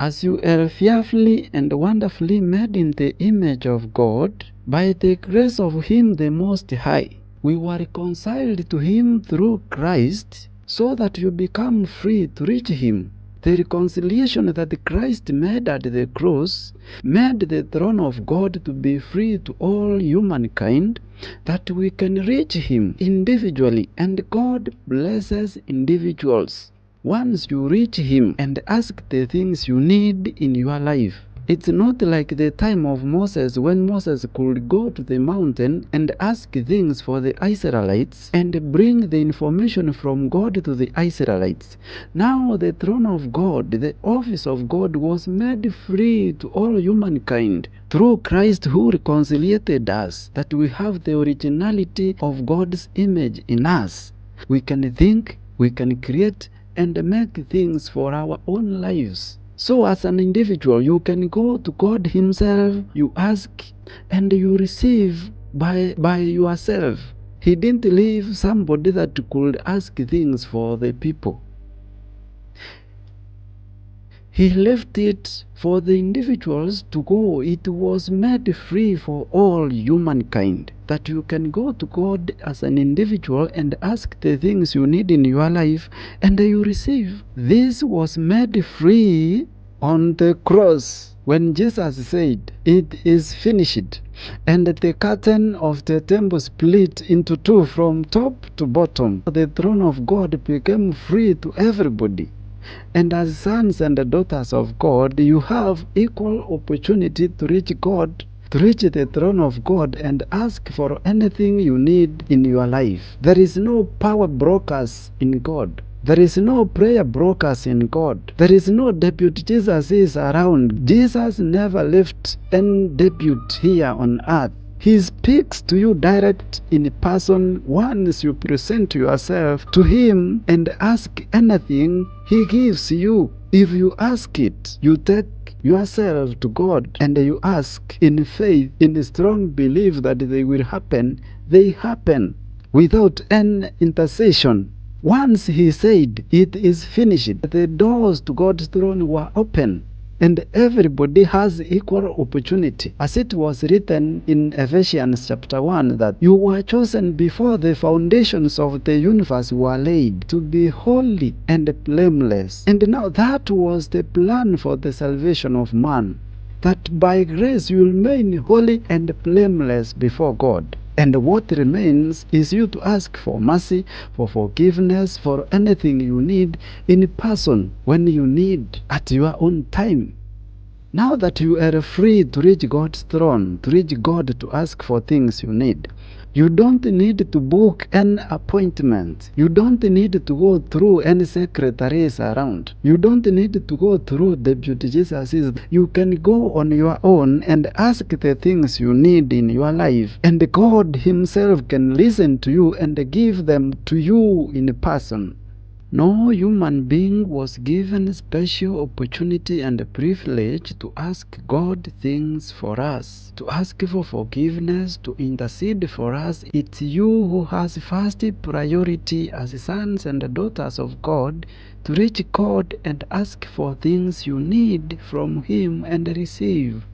As you are fearfully and wonderfully made in the image of God, by the grace of Him the Most High, we were reconciled to Him through Christ, so that you become free to reach Him. The reconciliation that Christ made at the cross made the throne of God to be free to all humankind, that we can reach Him individually, and God blesses individuals. Once you reach Him and ask the things you need in your life, it's not like the time of Moses, when Moses could go to the mountain and ask things for the Israelites and bring the information from God to the Israelites. Now the throne of God, the office of God, was made free to all humankind through Christ, who reconciliated us, that we have the originality of God's image in us. We can think, we can create, and make things for our own lives. So as an individual, you can go to God Himself, you ask, and you receive by yourself. He didn't leave somebody that could ask things for the people. He left it for the individuals to go. It was made free for all humankind, that you can go to God as an individual and ask the things you need in your life, and you receive. This was made free on the cross when Jesus said, "It is finished," and the curtain of the temple split into two from top to bottom. The throne of God became free to everybody. And as sons and daughters of God, you have equal opportunity to reach God, to reach the throne of God and ask for anything you need in your life. There is no power brokers in God. There is no prayer brokers in God. There is no deputy Jesus is around. Jesus never left any deputy here on earth. He speaks to you direct in person. Once you present yourself to Him and ask anything, He gives you. If you ask it, you take yourself to God and you ask in faith, in strong belief that they will happen. They happen without any intercession. Once He said, "It is finished," the doors to God's throne were open. And everybody has equal opportunity. As it was written in Ephesians chapter 1, that you were chosen before the foundations of the universe were laid to be holy and blameless. And now that was the plan for the salvation of man, that by grace you will remain holy and blameless before God. And what remains is you to ask for mercy, for forgiveness, for anything you need in person, when you need, at your own time. Now that you are free to reach God's throne, to reach God to ask for things you need, you don't need to book an appointment. You don't need to go through any secretaries around. You don't need to go through deputy Jesuses. You can go on your own and ask the things you need in your life, and God Himself can listen to you and give them to you in person. No human being was given special opportunity and privilege to ask God things for us, to ask for forgiveness, to intercede for us. It's you who has first priority as sons and daughters of God to reach God and ask for things you need from Him and receive.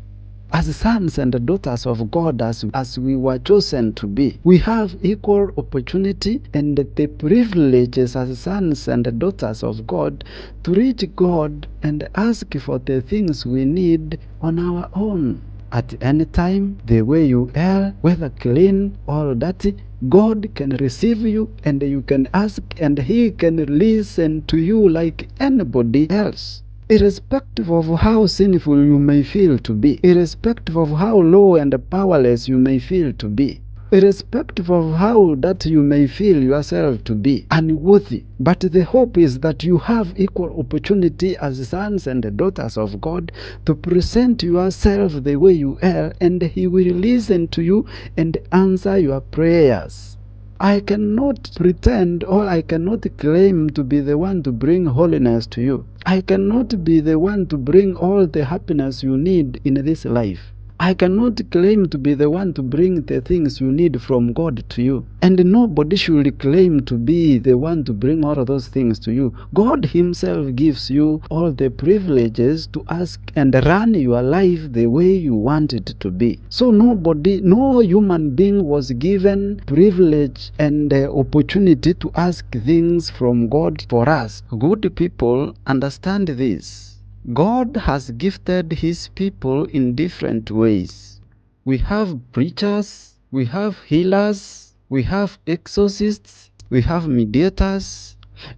As sons and daughters of God, as we were chosen to be, we have equal opportunity and the privileges as sons and daughters of God to reach God and ask for the things we need on our own. At any time, the way you are, whether clean or dirty, God can receive you and you can ask, and He can listen to you like anybody else. Irrespective of how sinful you may feel to be, irrespective of how low and powerless you may feel to be, irrespective of how that you may feel yourself to be unworthy. But the hope is that you have equal opportunity as sons and daughters of God to present yourself the way you are, and He will listen to you and answer your prayers. I cannot pretend, or I cannot claim to be the one to bring holiness to you. I cannot be the one to bring all the happiness you need in this life. I cannot claim to be the one to bring the things you need from God to you. And nobody should claim to be the one to bring all of those things to you. God himself gives you all the privileges to ask and run your life the way you want it to be. So no human being was given privilege and opportunity to ask things from God for us. Good people, understand this. God has gifted his people in different ways. We have preachers, we have healers, we have exorcists, we have mediators,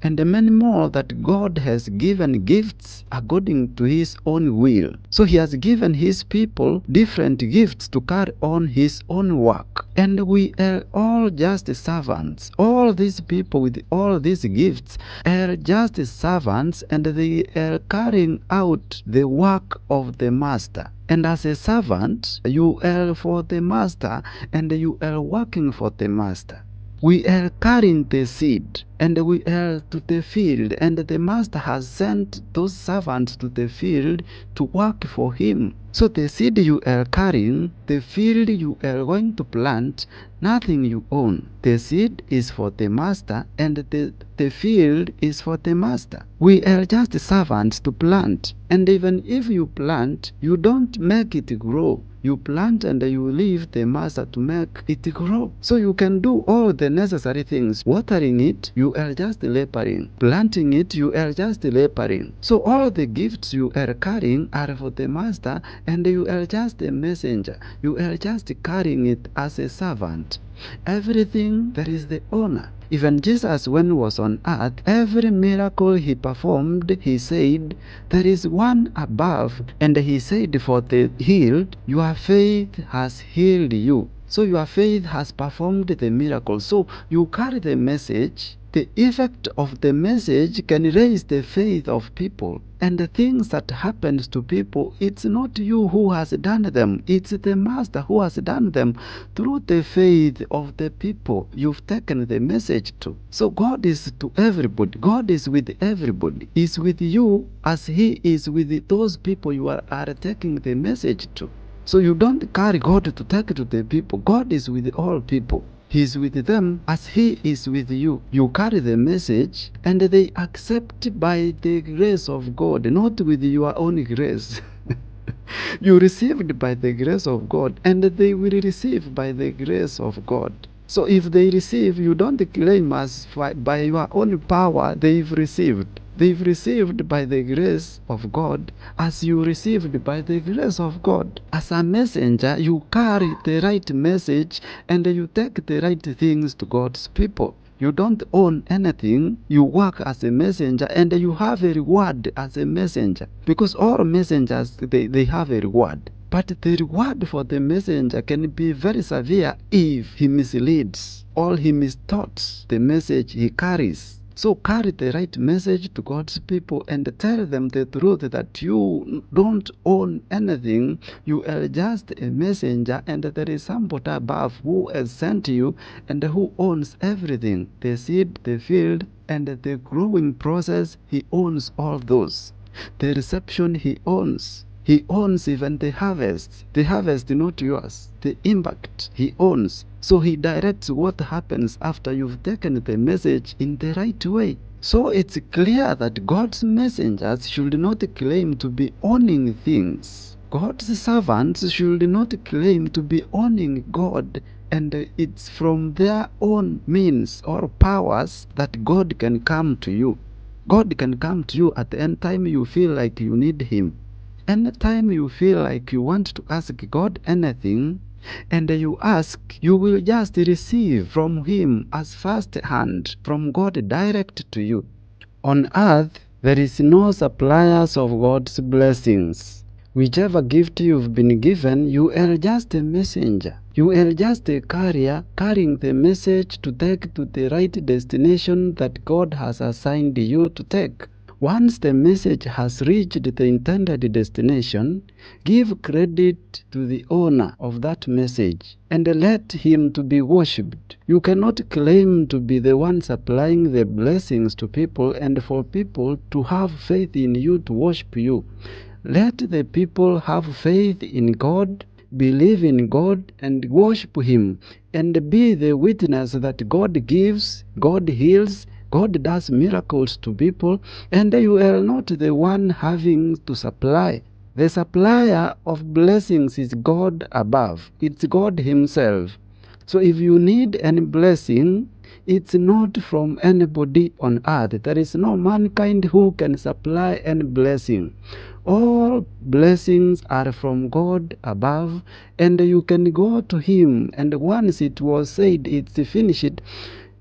and many more that God has given gifts according to his own will. So he has given his people different gifts to carry on his own work. And we are all just servants. All these people with all these gifts are just servants, and they are carrying out the work of the master. And as a servant, you are for the master, and you are working for the master. We are carrying the seed, and we are to the field, and the master has sent those servants to the field to work for him. So the seed you are carrying, the field you are going to plant, nothing you own. The seed is for the master, and the field is for the master. We are just servants to plant, and even if you plant, you don't make it grow. You plant and you leave the master to make it grow. So you can do all the necessary things. Watering it, you are just laboring. Planting it, you are just laboring. So all the gifts you are carrying are for the master, and you are just a messenger. You are just carrying it as a servant. Everything there is the owner. Even Jesus, when he was on earth, every miracle he performed, he said, there is one above. And he said, for the healed, your faith has healed you. So your faith has performed the miracle. So you carry the message. The effect of the message can raise the faith of people. And the things that happens to people, it's not you who has done them. It's the master who has done them through the faith of the people you've taken the message to. So God is to everybody. God is with everybody. He's with you as he is with those people you are taking the message to. So you don't carry God to take to the people. God is with all people. He is with them as he is with you. You carry the message, and they accept by the grace of God, not with your own grace. You received by the grace of God, and they will receive by the grace of God. So if they receive, you don't claim as by your own power they've received. They've received by the grace of God as you received by the grace of God. As a messenger, you carry the right message and you take the right things to God's people. You don't own anything. You work as a messenger, and you have a reward as a messenger. Because all messengers, they have a reward. But the reward for the messenger can be very severe if he misleads or he mistaughts the message he carries. So carry the right message to God's people and tell them the truth that you don't own anything. You are just a messenger, and there is somebody above who has sent you and who owns everything. The seed, the field, and the growing process, he owns all those. The reception, he owns. He owns even the harvest. The harvest not yours. The impact he owns. So he directs what happens after you've taken the message in the right way. So it's clear that God's messengers should not claim to be owning things. God's servants should not claim to be owning God, and it's from their own means or powers that God can come to you. God can come to you at any time you feel like you need him. Anytime you feel like you want to ask God anything, and you ask, you will just receive from him as first hand, from God direct to you. On earth, there is no suppliers of God's blessings. Whichever gift you've been given, you are just a messenger. You are just a carrier carrying the message to take to the right destination that God has assigned you to take. Once the message has reached the intended destination, give credit to the owner of that message and let him to be worshipped. You cannot claim to be the one supplying the blessings to people and for people to have faith in you to worship you. Let the people have faith in God believe in God and worship Him, and be the witness that God gives, God heals, God does miracles to people, and you are not the one having to supply. The supplier of blessings is God above. It's God Himself. So if you need any blessing, it's not from anybody on earth. There is no mankind who can supply any blessing. All blessings are from God above, and you can go to Him. And once it was said it's finished,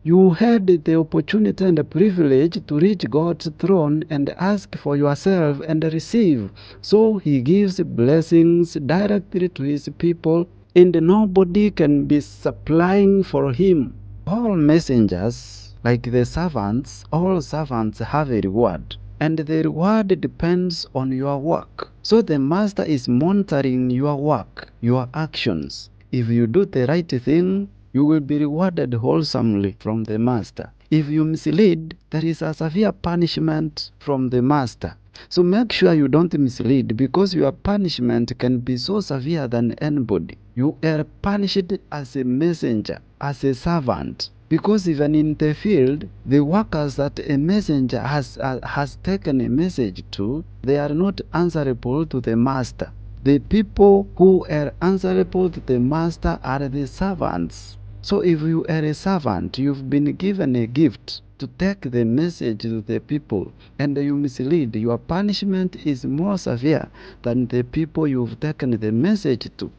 you had the opportunity and the privilege to reach God's throne and ask for yourself and receive. So He gives blessings directly to His people, and nobody can be supplying for Him. All messengers, like the servants, all servants have a reward, and the reward depends on your work. So the master is monitoring your work, your actions. If you do the right thing, you will be rewarded wholesomely from the master. If you mislead, there is a severe punishment from the master. So make sure you don't mislead, because your punishment can be so severe than anybody. You are punished as a messenger, as a servant. Because even in the field, the workers that a messenger has taken a message to, they are not answerable to the master. The people who are answerable to the master are the servants. So if you are a servant, you've been given a gift to take the message to the people, and you mislead, your punishment is more severe than the people you've taken the message to.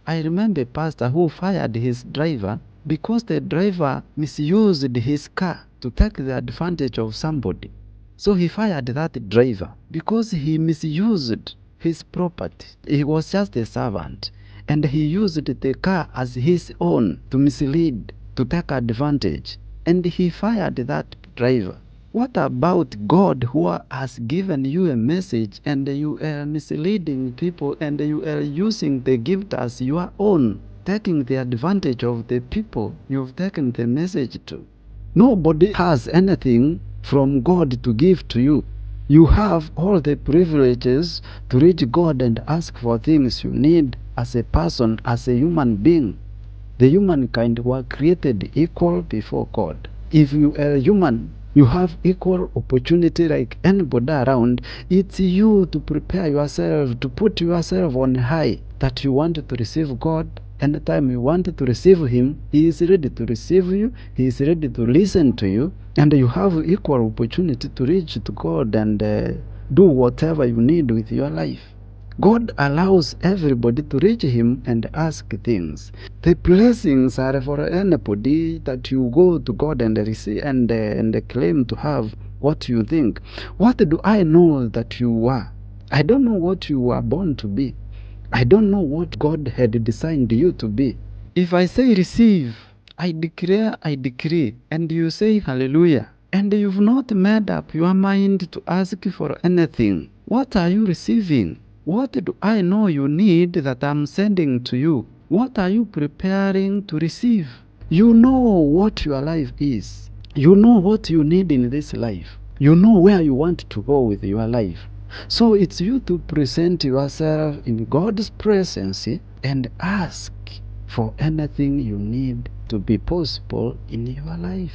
I remember a pastor who fired his driver because the driver misused his car to take the advantage of somebody. So he fired that driver because he misused his property. He was just a servant, and he used the car as his own to mislead, to take advantage, and he fired that driver. What about God, who has given you a message and you are misleading people, and you are using the gift as your own, taking the advantage of the people you've taken the message to? Nobody has anything from God to give to you. You have all the privileges to reach God and ask for things you need as a person, as a human being. The humankind were created equal before God. If you are human, you have equal opportunity like anybody around. It's you to prepare yourself, to put yourself on high, that you want to receive God. Anytime you want to receive Him, He is ready to receive you. He is ready to listen to you. And you have equal opportunity to reach to God and do whatever you need with your life. God allows everybody to reach Him and ask things. The blessings are for anybody that you go to God and receive and claim to have what you think. What do I know that you are? I don't know what you were born to be. I don't know what God had designed you to be. If I say receive, I declare, I decree, and you say hallelujah, and you've not made up your mind to ask for anything, what are you receiving? What do I know you need that I'm sending to you? What are you preparing to receive? You know what your life is. You know what you need in this life. You know where you want to go with your life. So it's you to present yourself in God's presence and ask for anything you need to be possible in your life.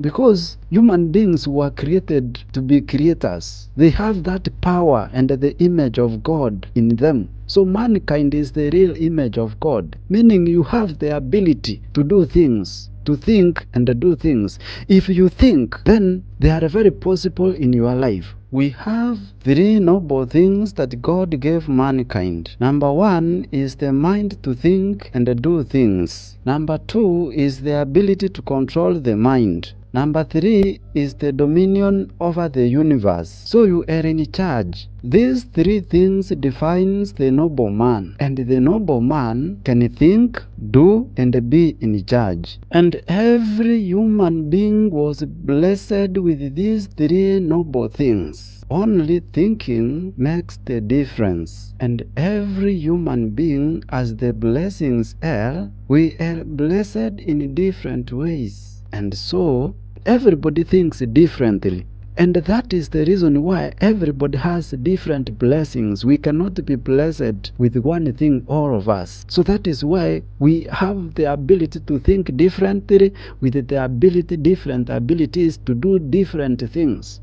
Because human beings were created to be creators. They have that power and the image of God in them. So mankind is the real image of God, meaning you have the ability to do things, to think and do things. If you think, then they are very possible in your life. We have three noble things that God gave mankind. Number one is the mind to think and do things. Number two is the ability to control the mind. Number three is the dominion over the universe. So you are in charge. These three things defines the noble man. And the noble man can think, do, and be in charge. And every human being was blessed with these three noble things. Only thinking makes the difference. And every human being, as the blessings are, we are blessed in different ways. And so everybody thinks differently. And that is the reason why everybody has different blessings. We cannot be blessed with one thing, all of us. So that is why we have the ability to think differently, with the ability, different abilities to do different things.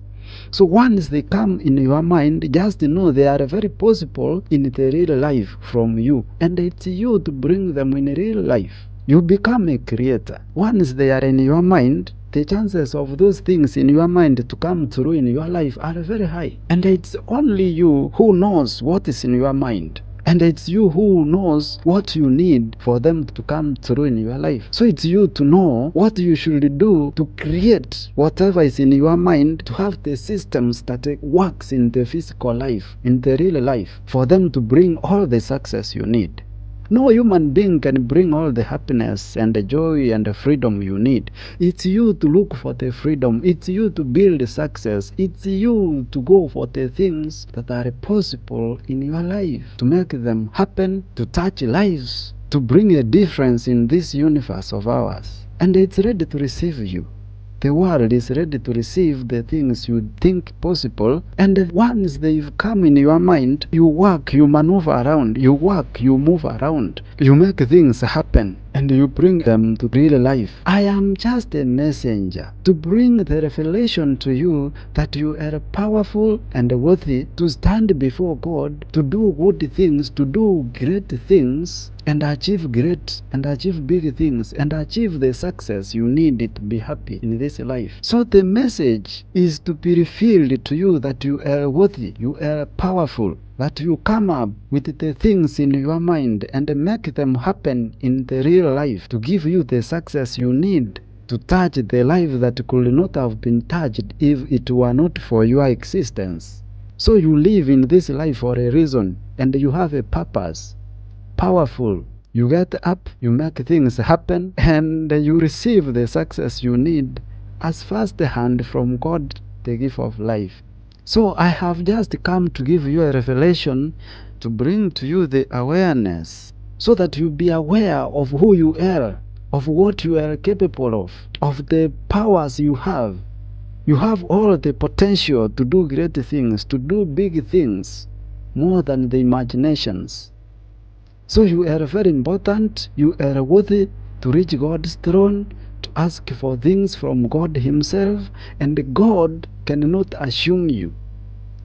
So once they come in your mind, just know they are very possible in the real life from you. And it's you to bring them in real life. You become a creator. Once they are in your mind, the chances of those things in your mind to come through in your life are very high. And it's only you who knows what is in your mind. And it's you who knows what you need for them to come through in your life. So it's you to know what you should do to create whatever is in your mind, to have the systems that works in the physical life, in the real life, for them to bring all the success you need. No human being can bring all the happiness and the joy and the freedom you need. It's you to look for the freedom. It's you to build success. It's you to go for the things that are possible in your life, to make them happen, to touch lives, to bring a difference in this universe of ours. And it's ready to receive you. The world is ready to receive the things you think possible, and once they've come in your mind, you work, you maneuver around, you work, you move around, you make things happen, and you bring them to real life. I am just a messenger to bring the revelation to you that you are powerful and worthy to stand before God, to do good things, to do great things, and achieve great and achieve big things, and achieve the success you need to be happy in this life. So the message is to be revealed to you that you are worthy, you are powerful, that you come up with the things in your mind and make them happen in the real life to give you the success you need to touch the life that could not have been touched if it were not for your existence. So you live in this life for a reason, and you have a purpose. Powerful. You get up, you make things happen, and you receive the success you need as first hand from God, the gift of life. So I have just come to give you a revelation, to bring to you the awareness, so that you be aware of who you are, of what you are capable of the powers you have. You have all the potential to do great things, to do big things, more than the imaginations. So you are very important, you are worthy to reach God's throne, to ask for things from God himself, and God cannot assume you.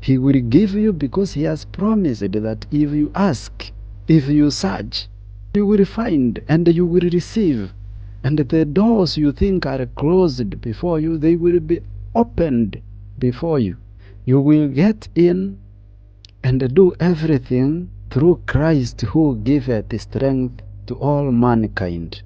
He will give you because he has promised that if you ask, if you search, you will find and you will receive. And the doors you think are closed before you, they will be opened before you. You will get in and do everything through Christ who giveth strength to all mankind.